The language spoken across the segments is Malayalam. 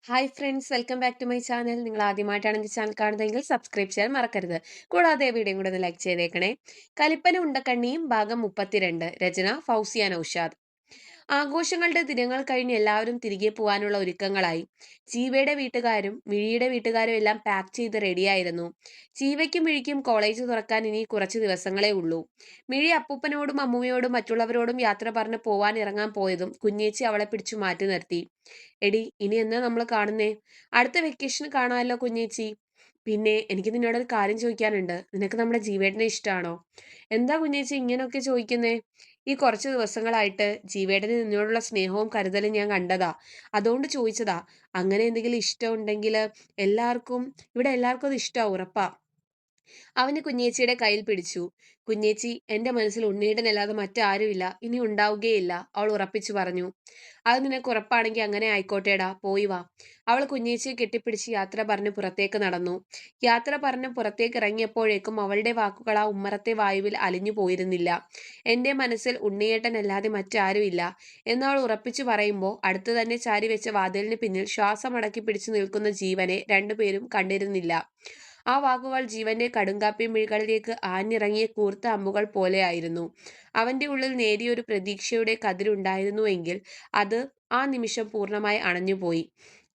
Hi friends, welcome back to my channel. നിങ്ങൾ ആദ്യമായിട്ടാണ് എൻ്റെ ചാനൽ കാണുന്നതെങ്കിൽ സബ്സ്ക്രൈബ് ചെയ്യാൻ മറക്കരുത്. കൂടാതെ വീഡിയോ കൂടെ ഒന്ന് ലൈക്ക് ചെയ്തേക്കണേ. കലിപ്പന ഉണ്ടക്കണ്ണിയും ഭാഗം 32. രചന ഫൗസിയ നൗഷാദ്. ആഘോഷങ്ങളുടെ ദിനങ്ങൾ കഴിഞ്ഞ് എല്ലാവരും തിരികെ പോകാനുള്ള ഒരുക്കങ്ങളായി. ജീവയുടെ വീട്ടുകാരും മിഴിയുടെ വീട്ടുകാരും എല്ലാം പാക്ക് ചെയ്ത് റെഡിയായിരുന്നു. ജീവയ്ക്കും മിഴിക്കും കോളേജ് തുറക്കാൻ ഇനി കുറച്ച് ദിവസങ്ങളേ ഉള്ളൂ. മിഴി അപ്പൂപ്പനോടും അമ്മൂമ്മയോടും മറ്റുള്ളവരോടും യാത്ര പറഞ്ഞ് പോവാൻ ഇറങ്ങാൻ പോയതും കുഞ്ഞേച്ചി അവളെ പിടിച്ചു മാറ്റി നിർത്തി. എടി, ഇനി എന്നാ നമ്മൾ കാണുന്നേ? അടുത്ത വെക്കേഷന് കാണാമല്ലോ കുഞ്ഞേച്ചി. പിന്നെ എനിക്ക് നിന്നോടൊരു കാര്യം ചോദിക്കാനുണ്ട്. നിനക്ക് നമ്മുടെ ജീവേട്ടനെ ഇഷ്ടമാണോ? എന്താ കുഞ്ഞേച്ചി ഇങ്ങനെയൊക്കെ ചോദിക്കുന്നേ? ഈ കുറച്ച് ദിവസങ്ങളായിട്ട് ജീവേട്ടന് നിന്നോടുള്ള സ്നേഹവും കരുതലും ഞാൻ കണ്ടതാ. അതുകൊണ്ട് ചോദിച്ചതാ. അങ്ങനെ എന്തെങ്കിലും ഇഷ്ടമുണ്ടെങ്കിൽ ഇവിടെ എല്ലാവർക്കും അത് ഇഷ്ടമാവും, ഉറപ്പാ. അവന് കുഞ്ഞേച്ചിയുടെ കയ്യിൽ പിടിച്ചു. കുഞ്ഞേച്ചി, എന്റെ മനസ്സിൽ ഉണ്ണീടനല്ലാതെ മറ്റാരുമില്ല, ഇനി ഉണ്ടാവുകയില്ല, അവൾ ഉറപ്പിച്ചു പറഞ്ഞു. അത് നിനക്ക് ഉറപ്പാണെങ്കിൽ അങ്ങനെ ആയിക്കോട്ടെടാ, പോയി വാ. അവൾ കുഞ്ഞേച്ചിയെ കെട്ടിപ്പിടിച്ച് യാത്ര പറഞ്ഞ് പുറത്തേക്ക് നടന്നു. യാത്ര പറഞ്ഞ് പുറത്തേക്ക് ഇറങ്ങിയപ്പോഴേക്കും അവളുടെ വാക്കുകൾ ആ ഉമ്മറത്തെ വായുവിൽ അലിഞ്ഞു പോയിരുന്നില്ല. എന്റെ മനസ്സിൽ ഉണ്ണിയേട്ടനല്ലാതെ മറ്റാരുമില്ല എന്നവൾ ഉറപ്പിച്ചു പറയുമ്പോൾ അടുത്ത് തന്നെ ചാരി വെച്ച വാതിലിന് പിന്നിൽ ശ്വാസമടക്കി പിടിച്ചു നിൽക്കുന്ന ജീവനെ രണ്ടുപേരും കണ്ടിരുന്നില്ല. ആ വാക്കുകൾ ജീവന്റെ കടുങ്കാപ്പി മിഴികളിലേക്ക് ആഞ്ഞിറങ്ങിയ കൂർത്ത അമ്പുകൾ പോലെയായിരുന്നു. അവന്റെ ഉള്ളിൽ നേരിയൊരു പ്രതീക്ഷയുടെ കതിരുണ്ടായിരുന്നുവെങ്കിൽ അത് ആ നിമിഷം പൂർണ്ണമായി അണഞ്ഞുപോയി.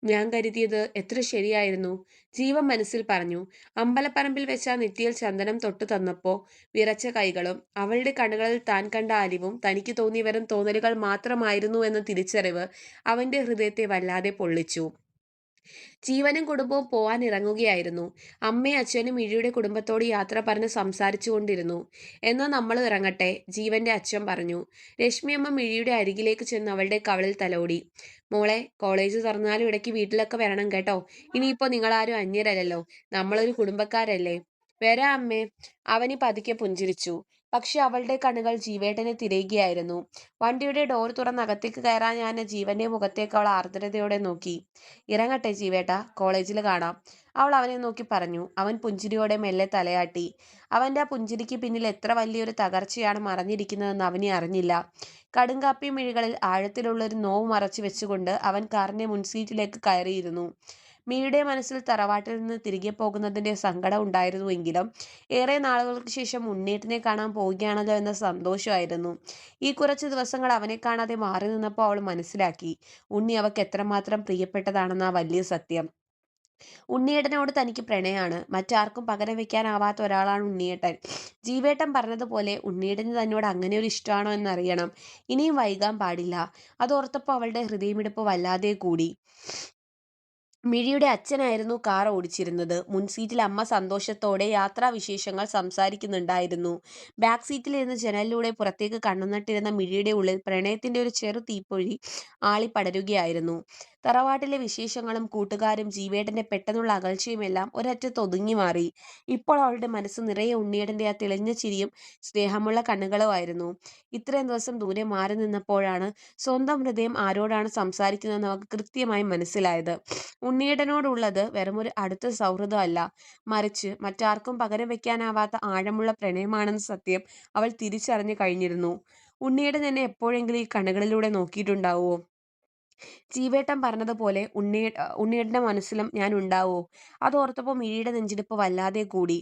ഞാൻ കരുതിയത് എത്ര ശരിയായിരുന്നു, ജീവൻ മനസ്സിൽ പറഞ്ഞു. അമ്പലപ്പറമ്പിൽ വെച്ച് ആ നെറ്റിയിൽ ചന്ദനം തൊട്ടു തന്നപ്പോ വിറച്ച കൈകളും അവളുടെ കണ്ണുകളിൽ താൻ കണ്ട അലിവും തനിക്ക് തോന്നിയ വെറും തോന്നലുകൾ മാത്രമായിരുന്നു എന്ന തിരിച്ചറിവ് അവന്റെ ഹൃദയത്തെ വല്ലാതെ പൊള്ളിച്ചു. ജീവനും കുടുംബവും പോവാൻ ഇറങ്ങുകയായിരുന്നു. അമ്മയും അച്ഛനും മിഴിയുടെ കുടുംബത്തോട് യാത്ര പറഞ്ഞ് സംസാരിച്ചു കൊണ്ടിരുന്നു. എന്നാ നമ്മൾ ഇറങ്ങട്ടെ, ജീവന്റെ അച്ഛൻ പറഞ്ഞു. രശ്മിയമ്മ മിഴിയുടെ അരികിലേക്ക് ചെന്ന് അവളുടെ കവളിൽ തലോടി. മോളെ, കോളേജ് തുറന്നാലും ഇടയ്ക്ക് വീട്ടിലൊക്കെ വരണം കേട്ടോ. ഇനിയിപ്പോ നിങ്ങളാരും അന്യരല്ലല്ലോ, നമ്മളൊരു കുടുംബക്കാരല്ലേ. വരാ അമ്മേ. അവനി പതുക്കെ പുഞ്ചിരിച്ചു. പക്ഷെ അവളുടെ കണ്ണുകൾ ജീവേട്ടനെ തിരയുകയായിരുന്നു. വണ്ടിയുടെ ഡോർ തുറന്ന് അകത്തേക്ക് കയറാൻ ഞാൻ ജീവന്റെ മുഖത്തേക്ക് അവൾ ആർദ്രതയോടെ നോക്കി. ഇറങ്ങട്ടെ ജീവേട്ട, കോളേജിൽ കാണാം, അവൾ അവനെ നോക്കി പറഞ്ഞു. അവൻ പുഞ്ചിരിയോടെ മെല്ലെ തലയാട്ടി. അവന്റെ ആ പുഞ്ചിരിക്ക് പിന്നിൽ എത്ര വലിയൊരു തകർച്ചയാണ് മറഞ്ഞിരിക്കുന്നതെന്ന് അവനെ അറിഞ്ഞില്ല. കടുങ്കാപ്പി മിഴികളിൽ ആഴത്തിലുള്ളൊരു നോവ് മറച്ചു വെച്ചുകൊണ്ട് അവൻ കാറിന്റെ മുൻസീറ്റിലേക്ക് കയറിയിരുന്നു. മിഴിയുടെ മനസ്സിൽ തറവാട്ടിൽ നിന്ന് തിരികെ പോകുന്നതിന്റെ സങ്കടം ഉണ്ടായിരുന്നുവെങ്കിലും ഏറെ നാളുകൾക്ക് ശേഷം ഉണ്ണീട്ടിനെ കാണാൻ പോവുകയാണല്ലോ എന്ന സന്തോഷമായിരുന്നു. ഈ കുറച്ച് ദിവസങ്ങൾ അവനെ കാണാതെ മാറി നിന്നപ്പോൾ അവൾ മനസ്സിലാക്കി ഉണ്ണി അവൾക്ക് എത്രമാത്രം പ്രിയപ്പെട്ടതാണെന്ന ആ വലിയ സത്യം. ഉണ്ണിയേട്ടനോട് തനിക്ക് പ്രണയാണ്. മറ്റാർക്കും പകരം വെക്കാനാവാത്ത ഒരാളാണ് ഉണ്ണിയേട്ടൻ. ജീവേട്ടൻ പറഞ്ഞതുപോലെ ഉണ്ണിയേട്ടന് തന്നോട് അങ്ങനെ ഒരു ഇഷ്ടമാണോ എന്നറിയണം. ഇനിയും വൈകാൻ പാടില്ല. അതോർത്തപ്പോൾ അവളുടെ ഹൃദയമിടിപ്പ് വല്ലാതെ കൂടി. മിഴിയുടെ അച്ഛനായിരുന്നു കാർ ഓടിച്ചിരുന്നത്. മുൻസീറ്റിൽ അമ്മ സന്തോഷത്തോടെ യാത്രാവിശേഷങ്ങൾ സംസാരിക്കുന്നുണ്ടായിരുന്നു. ബാക്ക് സീറ്റിലിരുന്ന് ജനലിലൂടെ പുറത്തേക്ക് കണ്ണുനട്ടിരുന്ന മിഴിയുടെ ഉള്ളിൽ പ്രണയത്തിന്റെ ഒരു ചെറു തീപ്പൊഴി ആളിപ്പടരുകയായിരുന്നു. തറവാട്ടിലെ വിശേഷങ്ങളും കൂട്ടുകാരും ജീവേട്ടന്റെ പെട്ടെന്നുള്ള അകൽച്ചയുമെല്ലാം ഒരറ്റത്ത് ഒതുങ്ങി മാറി. ഇപ്പോൾ അവളുടെ മനസ്സ് നിറയെ ഉണ്ണിയേട്ടന്റെ ആ തെളിഞ്ഞ ചിരിയും സ്നേഹമുള്ള കണ്ണുകളുമായിരുന്നു. ഇത്രയും ദിവസം ദൂരെ മാറി നിന്നപ്പോഴാണ് സ്വന്തം ഹൃദയം ആരോടാണ് സംസാരിക്കുന്നതെന്ന് അവൾക്ക് കൃത്യമായി മനസ്സിലായത്. ഉണ്ണിയേട്ടനോടുള്ളത് വെറുമൊരു അടുത്ത സൗഹൃദമല്ല, മറിച്ച് മറ്റാർക്കും പകരം വെക്കാനാവാത്ത ആഴമുള്ള പ്രണയമാണെന്ന സത്യം അവൾ തിരിച്ചറിഞ്ഞു കഴിഞ്ഞിരുന്നു. ഉണ്ണിയേട്ടൻ എന്നെ എപ്പോഴെങ്കിലും ഈ കണ്ണുകളിലൂടെ നോക്കിയിട്ടുണ്ടാവുമോ? ജീവേട്ടൻ പറഞ്ഞതുപോലെ ഉണ്ണിയേട്ടന്റെ മനസ്സിലും ഞാൻ ഉണ്ടാവോ? അതോർത്തപ്പോൾ മിഴിയുടെ നെഞ്ചിടിപ്പ് വല്ലാതെ കൂടി.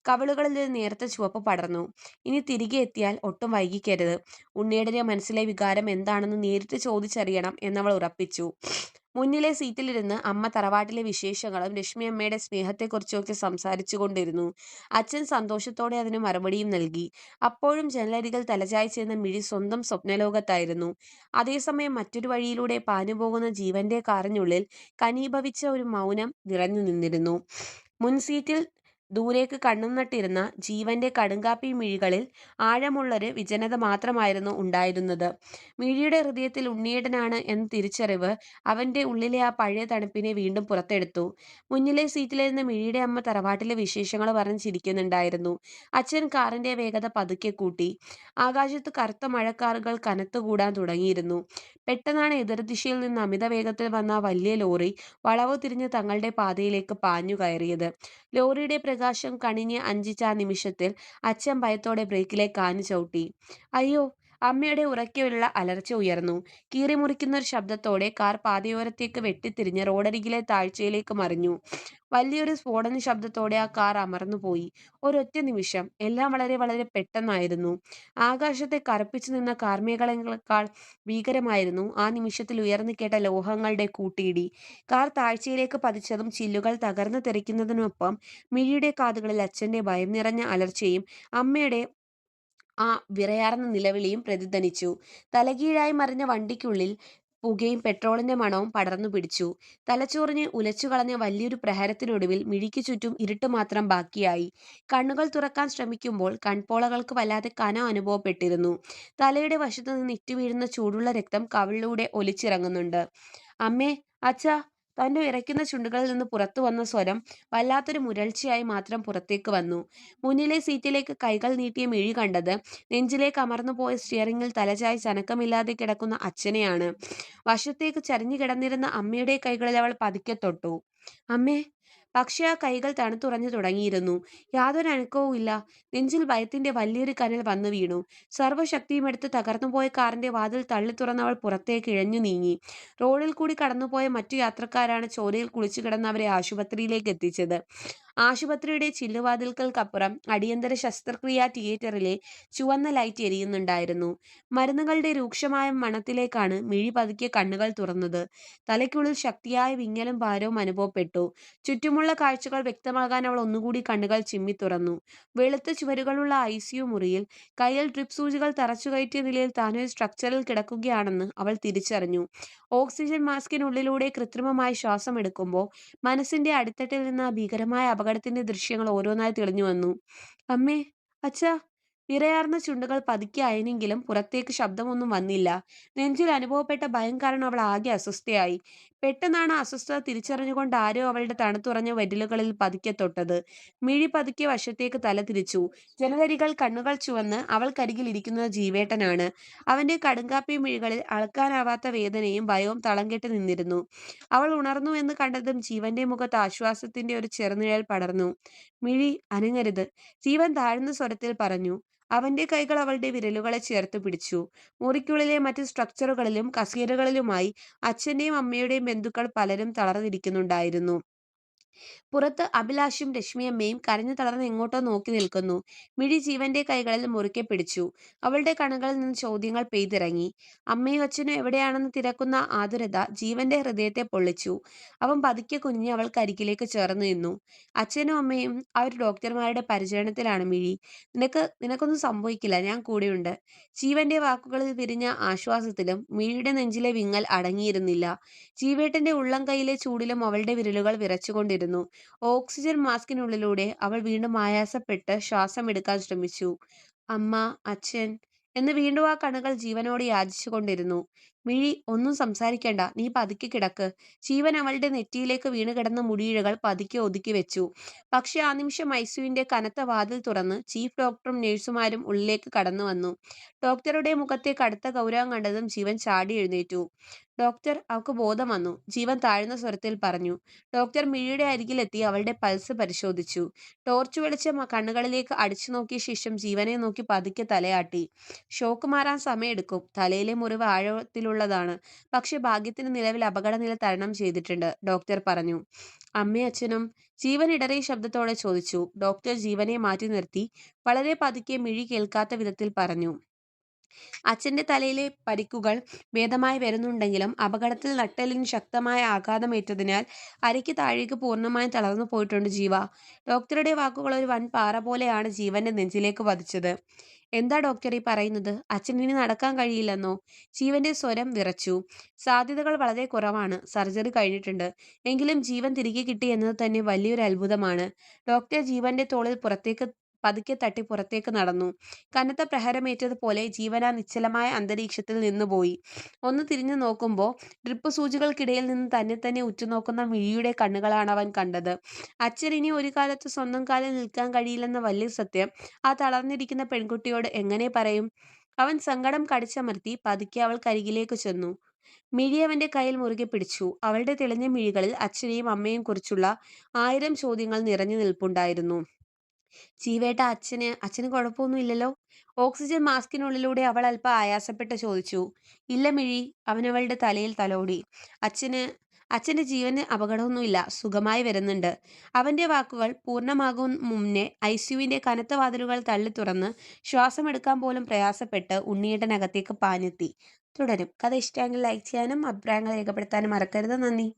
കവിളുകളിൽ ഒരു നേർത്ത ചുവപ്പ് പടർന്നു. ഇനി തിരികെ എത്തിയാൽ ഒട്ടും വൈകിക്കരുത്. ഉണ്ണിയേട്ടന്റെ മനസ്സിലെ വികാരം എന്താണെന്ന് നേരിട്ട് ചോദിച്ചറിയണം എന്നവൾ ഉറപ്പിച്ചു. മുന്നിലെ സീറ്റിലിരുന്ന് അമ്മ തറവാട്ടിലെ വിശേഷങ്ങളും രശ്മി അമ്മയുടെ സ്നേഹത്തെക്കുറിച്ചുമൊക്കെ സംസാരിച്ചു കൊണ്ടിരുന്നു. അച്ഛൻ സന്തോഷത്തോടെ അതിന് മറുപടിയും നൽകി. അപ്പോഴും ജനലരികിൽ തലചായ്ച്ചിരുന്ന മിഴി സ്വന്തം സ്വപ്നലോകത്തായിരുന്നു. അതേസമയം മറ്റൊരു വഴിയിലൂടെ പാഞ്ഞുപോകുന്ന ജീവന്റെ കാറിനുള്ളിൽ ഘനീഭവിച്ച ഒരു മൗനം നിറഞ്ഞു നിന്നിരുന്നു. മുൻസീറ്റിൽ ദൂരേക്ക് കണ്ണും നട്ടിരുന്ന ജീവന്റെ കടുങ്കാപ്പി മിഴികളിൽ ആഴമുള്ളൊരു വിജനത മാത്രമായിരുന്നു ഉണ്ടായിരുന്നത്. മിഴിയുടെ ഹൃദയത്തിൽ ഉണ്ണിയേട്ടനാണ് എന്ന തിരിച്ചറിവ് അവന്റെ ഉള്ളിലെ ആ പഴയ തണുപ്പിനെ വീണ്ടും പുറത്തെടുത്തു. മുന്നിലെ സീറ്റിലിരുന്ന മിഴിയുടെ അമ്മ തറവാട്ടിലെ വിശേഷങ്ങൾ പറഞ്ഞ് ചിരിക്കുന്നുണ്ടായിരുന്നു. അച്ഛൻ കാറിന്റെ വേഗത പതുക്കെ കൂട്ടി. ആകാശത്ത് കറുത്ത മഴക്കാറുകൾ കനത്തുകൂടാൻ തുടങ്ങിയിരുന്നു. പെട്ടെന്നാണ് എതിർദിശയിൽ നിന്ന് അമിത വേഗത്തിൽ വന്ന ആ വലിയ ലോറി വളവ് തിരിഞ്ഞ് തങ്ങളുടെ പാതയിലേക്ക് പാഞ്ഞു കയറിയത്. ലോറിയുടെ പ്രകാശം കണിഞ്ഞ് അഞ്ചിച്ച ആ നിമിഷത്തിൽ അച്ഛൻ ഭയത്തോടെ ബ്രേക്കിലേക്ക് ആഞ്ഞു ചവിട്ടി. അയ്യോ, അമ്മയുടെ ഉറക്കെയുള്ള അലർച്ച ഉയർന്നു. കീറിമുറിക്കുന്ന ഒരു ശബ്ദത്തോടെ കാർ പാതയോരത്തേക്ക് വെട്ടിത്തിരിഞ്ഞ് റോഡരികിലെ താഴ്ചയിലേക്ക് മറിഞ്ഞു. വലിയൊരു സ്ഫോടന ശബ്ദത്തോടെ ആ കാർ അമർന്നുപോയി. ഒരൊറ്റ നിമിഷം എല്ലാം വളരെ വളരെ പെട്ടെന്നായിരുന്നു. ആകാശത്തെ കറുപ്പിച്ചു നിന്ന കാർമേഘങ്ങളെക്കാൾ ഭീകരമായിരുന്നു ആ നിമിഷത്തിൽ ഉയർന്നു കേട്ട ലോഹങ്ങളുടെ കൂട്ടിയിടി. കാർ താഴ്ചയിലേക്ക് പതിച്ചതും ചില്ലുകൾ തകർന്നു തെറിക്കുന്നതിനൊപ്പം മിഴിയുടെ കാതുകളിൽ അച്ഛന്റെ ഭയം നിറഞ്ഞ അലർച്ചയും അമ്മയുടെ ആ വിറയാർന്ന നിലവിളിയും പ്രതിധ്വനിച്ചു. തലകീഴായി മറിഞ്ഞ വണ്ടിക്കുള്ളിൽ പുകയും പെട്രോളിന്റെ മണവും പടർന്നു പിടിച്ചു. തലച്ചോറിനെ ഉലച്ചുകളഞ്ഞ വലിയൊരു പ്രഹരത്തിനൊടുവിൽ മിഴിക്ക് ചുറ്റും ഇരുട്ട് മാത്രം ബാക്കിയായി. കണ്ണുകൾ തുറക്കാൻ ശ്രമിക്കുമ്പോൾ കൺപോളകൾക്ക് വല്ലാതെ കനം അനുഭവപ്പെട്ടിരുന്നു. തലയുടെ വശത്തു നിന്ന് ഇറ്റുവീഴുന്ന ചൂടുള്ള രക്തം കവിളിലൂടെ ഒലിച്ചിറങ്ങുന്നുണ്ട്. അമ്മേ, അച്ഛാ. തന്റെ വിറയ്ക്കുന്ന ചുണ്ടുകളിൽ നിന്ന് പുറത്തു വന്ന സ്വരം വല്ലാത്തൊരു മുരൾച്ചയായി മാത്രം പുറത്തേക്ക് വന്നു. മുന്നിലെ സീറ്റിലേക്ക് കൈകൾ നീട്ടിയ മിഴി കണ്ടത് നെഞ്ചിലേക്ക് അമർന്നുപോയ സ്റ്റിയറിംഗിൽ തലചായ്ച്ച് അനക്കമില്ലാതെ കിടക്കുന്ന അച്ഛനെയാണ്. വശത്തേക്ക് ചരിഞ്ഞു കിടന്നിരുന്ന അമ്മയുടെ കൈകളിൽ അവൾ പതുക്കെ തൊട്ടു. അമ്മേ. പക്ഷേ ആ കൈകൾ തണുത്തുറഞ്ഞു തുടങ്ങിയിരുന്നു. യാതൊരു അനക്കവും ഇല്ല. നെഞ്ചിൽ ഭയത്തിന്റെ വലിയൊരു കനൽ വന്നു വീണു. സർവ്വശക്തിയുമെടുത്ത് തകർന്നുപോയ കാറിന്റെ വാതിൽ തള്ളി തുറന്നവൾ പുറത്തേക്ക് ഇഴഞ്ഞു നീങ്ങി. റോഡിൽ കൂടി കടന്നുപോയ മറ്റു യാത്രക്കാരാണ് ചോരയിൽ കുളിച്ചു കിടന്ന് അവരെ ആശുപത്രിയിലേക്ക് എത്തിച്ചത്. ആശുപത്രിയുടെ ചില്ലുവാതിൽക്കൽക്കപ്പുറം അടിയന്തര ശസ്ത്രക്രിയാ തിയേറ്ററിലെ ചുവന്ന ലൈറ്റ് എരിയുന്നുണ്ടായിരുന്നു. മരുന്നുകളുടെ രൂക്ഷമായ മണത്തിലേക്കാണ് മിഴി പതുക്കെ കണ്ണുകൾ തുറന്നത്. തലയ്ക്കുള്ളിൽ ശക്തിയായ വിങ്ങലും ഭാരവും അനുഭവപ്പെട്ടു. ചുറ്റുമുള്ള കാഴ്ചകൾ വ്യക്തമാകാൻ അവൾ ഒന്നുകൂടി കണ്ണുകൾ ചിമ്മി തുറന്നു. വെളുത്ത ചുവരുകളുള്ള ICU മുറിയിൽ കയ്യിൽ ഡ്രിപ്പ് സൂചികൾ തറച്ചുകയറ്റിയ നിലയിൽ താനൊരു സ്ട്രക്ചറിൽ കിടക്കുകയാണെന്ന് അവൾ തിരിച്ചറിഞ്ഞു. ഓക്സിജൻ മാസ്കിനുള്ളിലൂടെ കൃത്രിമമായി ശ്വാസം എടുക്കുമ്പോൾ മനസ്സിന്റെ അടിത്തട്ടിൽ നിന്ന് ആ ഭീകരമായ അപകടത്തിന്റെ ദൃശ്യങ്ങൾ ഓരോന്നായി തെളിഞ്ഞു വന്നു. അമ്മേ, അച്ഛാ. വിറയാർന്ന ചുണ്ടുകൾ പതുക്കെ അയഞ്ഞെങ്കിലും പുറത്തേക്ക് ശബ്ദമൊന്നും വന്നില്ല. നെഞ്ചിൽ അനുഭവപ്പെട്ട ഭയം കാരണം അവൾ ആകെ അസ്വസ്ഥയായി. പെട്ടെന്നാണ് ആ അസ്വസ്ഥത തിരിച്ചറിഞ്ഞുകൊണ്ട് ആരോ അവളുടെ തണുത്തുറഞ്ഞ വിരലുകളിൽ പതുക്കെ തൊട്ടത്. മിഴി പതുക്കെ വശത്തേക്ക് തല തിരിച്ചു. ജനലരികൾ കണ്ണുകൾ ചുവന്ന് അവൾക്കരികിൽ ഇരിക്കുന്നത് ജീവേട്ടനാണ്. അവന്റെ കടുങ്കാപ്പി മിഴികളിൽ അളക്കാനാവാത്ത വേദനയും ഭയവും തളം കെട്ടി നിന്നിരുന്നു. അവൾ ഉണർന്നു എന്ന് കണ്ടതും ജീവന്റെ മുഖത്ത് ആശ്വാസത്തിന്റെ ഒരു ചെറുനിഴൽ പടർന്നു. മിഴി, അനങ്ങരുത്. ജീവൻ താഴ്ന്ന സ്വരത്തിൽ പറഞ്ഞു. അവന്റെ കൈകൾ അവളുടെ വിരലുകളെ ചേർത്ത് പിടിച്ചു. മുറിക്കുള്ളിലെ മറ്റ് സ്ട്രക്ചറുകളിലും കസേരകളിലുമായി അച്ഛന്റെയും അമ്മയുടെയും ബന്ധുക്കൾ പലരും തളർന്നിരിക്കുന്നുണ്ടായിരുന്നു. പുറത്ത് അഭിലാഷും രശ്മിയമ്മയും കരഞ്ഞു തളർന്ന് എങ്ങോട്ടോ നോക്കി നിൽക്കുന്നു. മിഴി ജീവന്റെ കൈകളിൽ മുറുക്കെ പിടിച്ചു. അവളുടെ കണ്ണുകളിൽ നിന്ന് ചോദ്യങ്ങൾ പെയ്തിറങ്ങി. അമ്മയും അച്ഛനും എവിടെയാണെന്ന് തിരക്കുന്ന ആതുരത ജീവന്റെ ഹൃദയത്തെ പൊള്ളിച്ചു. അവൻ പതുക്കെ കുനിഞ്ഞ് അവൾക്കരികിലേക്ക് ചേർന്ന് നിന്നു. അച്ഛനും അമ്മയും ആ ഒരു ഡോക്ടർമാരുടെ പരിചരണത്തിലാണ് മിഴി. നിനക്കൊന്നും സംഭവിക്കില്ല, ഞാൻ കൂടെയുണ്ട്. ജീവന്റെ വാക്കുകളിൽ വിരിഞ്ഞ ആശ്വാസത്തിലും മിഴിയുടെ നെഞ്ചിലെ വിങ്ങൽ അടങ്ങിയിരുന്നില്ല. ജീവേട്ടന്റെ ഉള്ളം കൈയിലെ ചൂടിലും അവളുടെ വിരലുകൾ വിറച്ചുകൊണ്ടിരുന്നു. ഓക്സിജൻ മാസ്കിനുള്ളിലൂടെ അവൾ വീണ്ടും ആയാസപ്പെട്ട് ശ്വാസമെടുക്കാൻ ശ്രമിച്ചു. അമ്മ, അച്ഛൻ എന്ന് വീണ്ടും ആ കണ്ണുകൾ ജീവനോട് യാചിച്ചുകൊണ്ടിരുന്നു. മിഴി, ഒന്നും സംസാരിക്കണ്ട, നീ പതുക്കെ കിടക്ക്. ജീവൻ അവളുടെ നെറ്റിയിലേക്ക് വീണ് കിടന്ന മുടിയിഴകൾ പതുക്കെ ഒതുക്കി വെച്ചു. പക്ഷെ ആ നിമിഷം ICUവിന്റെ കനത്ത വാതിൽ തുറന്ന് ചീഫ് ഡോക്ടറും നഴ്സുമാരും ഉള്ളിലേക്ക് കടന്നു വന്നു. ഡോക്ടറുടെ മുഖത്തെ കടുത്ത ഗൗരവം കണ്ടതും ജീവൻ ചാടി എഴുന്നേറ്റു. ഡോക്ടർ, അവൾക്ക് ബോധം വന്നു, ജീവൻ താഴ്ന്ന സ്വരത്തിൽ പറഞ്ഞു. ഡോക്ടർ മിഴിയുടെ അരികിലെത്തി അവളുടെ പൾസ് പരിശോധിച്ചു. ടോർച്ച് വെളിച്ചം കണ്ണുകളിലേക്ക് അടിച്ചു നോക്കിയ ശേഷം ജീവനെ നോക്കി പതുക്കെ തലയാട്ടി. ഷോക്ക് മാറാൻ സമയമെടുക്കും. തലയിലെ മുറിവ് ആഴത്തിലുള്ളതാണ്. പക്ഷെ ഭാഗ്യത്തിന് നിലവിൽ അപകടനില തരണം ചെയ്തിട്ടുണ്ട്, ഡോക്ടർ പറഞ്ഞു. അമ്മയും അച്ഛനും? ജീവൻ ഇടറിയ ശബ്ദത്തോടെ ചോദിച്ചു. ഡോക്ടർ ജീവനെ മാറ്റി നിർത്തി വളരെ പതുക്കെ മിഴി കേൾക്കാത്ത വിധത്തിൽ പറഞ്ഞു. അച്ഛന്റെ തലയിലെ പരിക്കുകൾ ഭേദമായി വരുന്നുണ്ടെങ്കിലും അപകടത്തിൽ നട്ടെല്ലിന് ശക്തമായ ആഘാതമേറ്റതിനാൽ അരയ്ക്ക് താഴേക്ക് പൂർണ്ണമായും തളർന്നു പോയിട്ടുണ്ട് ജീവ. ഡോക്ടറുടെ വാക്കുകൾ ഒരു വൻ പാറ പോലെയാണ് ജീവന്റെ നെഞ്ചിലേക്ക് പതിച്ചത്. എന്താ ഡോക്ടർ ഈ പറയുന്നത്? അച്ഛനിനി നടക്കാൻ കഴിയില്ലെന്നോ? ജീവന്റെ സ്വരം വിറച്ചു. സാധ്യതകൾ വളരെ കുറവാണ്. സർജറി കഴിഞ്ഞിട്ടുണ്ട്. എങ്കിലും ജീവൻ തിരികെ കിട്ടി എന്നത് തന്നെ വലിയൊരു അത്ഭുതമാണ്. ഡോക്ടർ ജീവന്റെ തോളിൽ പതുക്കെ തട്ടി പുറത്തേക്ക് നടന്നു. കനത്ത പ്രഹരമേറ്റതുപോലെ ജീവൻ ആ നിശ്ചലമായ അന്തരീക്ഷത്തിൽ നിന്നുപോയി. ഒന്ന് തിരിഞ്ഞു നോക്കുമ്പോൾ ഡ്രിപ്പ് സൂചികൾക്കിടയിൽ നിന്ന് തന്നെ ഉറ്റുനോക്കുന്ന മിഴിയുടെ കണ്ണുകളാണ് അവൻ കണ്ടത്. അച്ഛൻ ഇനി ഒരു കാലത്ത് സ്വന്തം കാലിൽ നിൽക്കാൻ കഴിയില്ലെന്ന വലിയ സത്യം ആ തളർന്നിരിക്കുന്ന പെൺകുട്ടിയോട് എങ്ങനെ പറയും? അവൻ സങ്കടം കടിച്ചമർത്തി പതുക്കെ അവൾക്കരികിലേക്ക് ചെന്നു. മിഴി അവന്റെ കയ്യിൽ മുറുകെ പിടിച്ചു. അവളുടെ തെളിഞ്ഞ മിഴികളിൽ അച്ഛനെയും അമ്മയെയും കുറിച്ചുള്ള 1000 ചോദ്യങ്ങൾ നിറഞ്ഞു നിൽപ്പുണ്ടായിരുന്നു. ജീവേട്ട അച്ഛന് കുഴപ്പമൊന്നുമില്ലല്ലോ? ഓക്സിജൻ മാസ്കിനുള്ളിലൂടെ അവൾ അല്പം ആയാസപ്പെട്ട് ചോദിച്ചു. ഇല്ല മിഴി, അവനവളുടെ തലയിൽ തലോടി. അച്ഛന് അച്ഛന്റെ ജീവന് അപകടമൊന്നുമില്ല, സുഖമായി വരുന്നുണ്ട്. അവന്റെ വാക്കുകൾ പൂർണ്ണമാകും മുന്നേ ഐസിയുവിന്റെ കനത്ത വാതിലുകൾ തള്ളി തുറന്ന് ശ്വാസമെടുക്കാൻ പോലും പ്രയാസപ്പെട്ട് ഉണ്ണിയേട്ടനകത്തേക്ക് പാഞ്ഞെത്തി. തുടരും. കഥ ഇഷ്ടമെങ്കിൽ ലൈക്ക് ചെയ്യാനും അഭിപ്രായങ്ങൾ രേഖപ്പെടുത്താനും മറക്കരുത്. നന്ദി.